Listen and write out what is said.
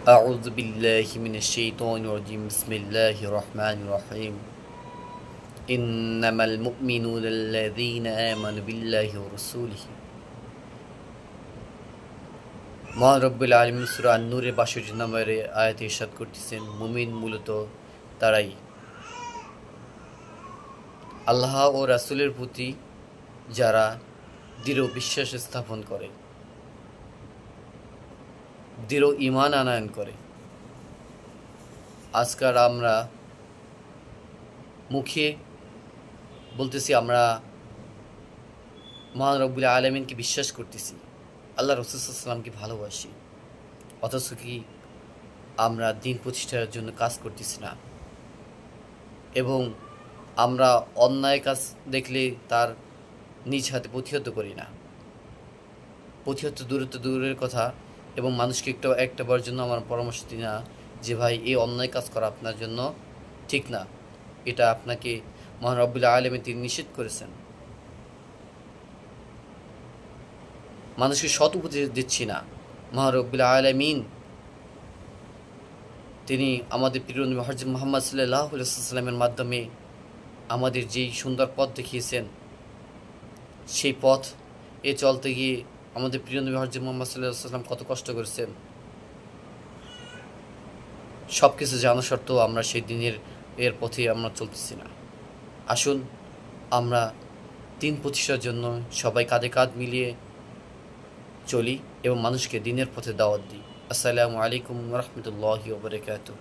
أعوذ بالله من الشيطان الرجيم بسم الله الرحمن الرحيم إنما المؤمنون الذين آمنوا بالله ورسوله মহান রব্বুল আলামিন সূরা আন-নূরের ৬২ নম্বরে আয়াতে ইরশাদ করতেছেন, মুমিন মূলত তারাই আল্লাহ ও রাসূলের প্রতি যারা দৃঢ় বিশ্বাস স্থাপন করে, দৃঢ় ঈমান আনয়ন করে। আজকাল আমরা মুখে বলতেছি আমরা মহান রব্বুল আলামিনকে বিশ্বাস করতেছি, আল্লাহ রাসূল সাল্লাল্লাহু আলাইহি ওয়াসাল্লামকে ভালোবাসি, অথচ কি আমরা দিন প্রতিষ্ঠার জন্য কাজ করতেছি না। এবং আমরা অন্যায় কাজ দেখলে তার নিজ হাতে প্রতিহত করি না। প্রতিহত দূরের কথা, এবং মানুষকে একটাবার জন্য আমার পরামর্শ দিই না যে ভাই এই অন্যায় কাজ করা আপনার জন্য ঠিক না, এটা আপনাকে মহান রব্বুল আলামিন তিনি নিষেধ করেছেন। মানুষকে সৎ উপদেশ দিচ্ছি না। মহান রব্বুল আলামিন তিনি আমাদের প্রিয় নবী হযরত মুহাম্মদ সাল্লাল্লাহু আলাইহি ওয়াসাল্লামের মাধ্যমে আমাদের যেই সুন্দর পথ দেখিয়েছেন, সেই পথ চলতে গিয়ে আমাদের প্রিয় নবী হযরত মুহাম্মদ সাল্লাল্লাহু আলাইহি ওয়াসাল্লাম কত কষ্ট করেছেন। সব কিছু জানা সত্ত্বেও আমরা সেই দিনের পথে আমরা চলতেছি না। আসুন আমরা দিন প্রতিষ্ঠার জন্য সবাই কাঁধে কাঁধ মিলিয়ে চলি এবং মানুষকে দিনের পথে দাওয়াত দিই। আসসালামু আলাইকুম ওয়া রাহমাতুল্লাহি ওয়া বারাকাতুহু।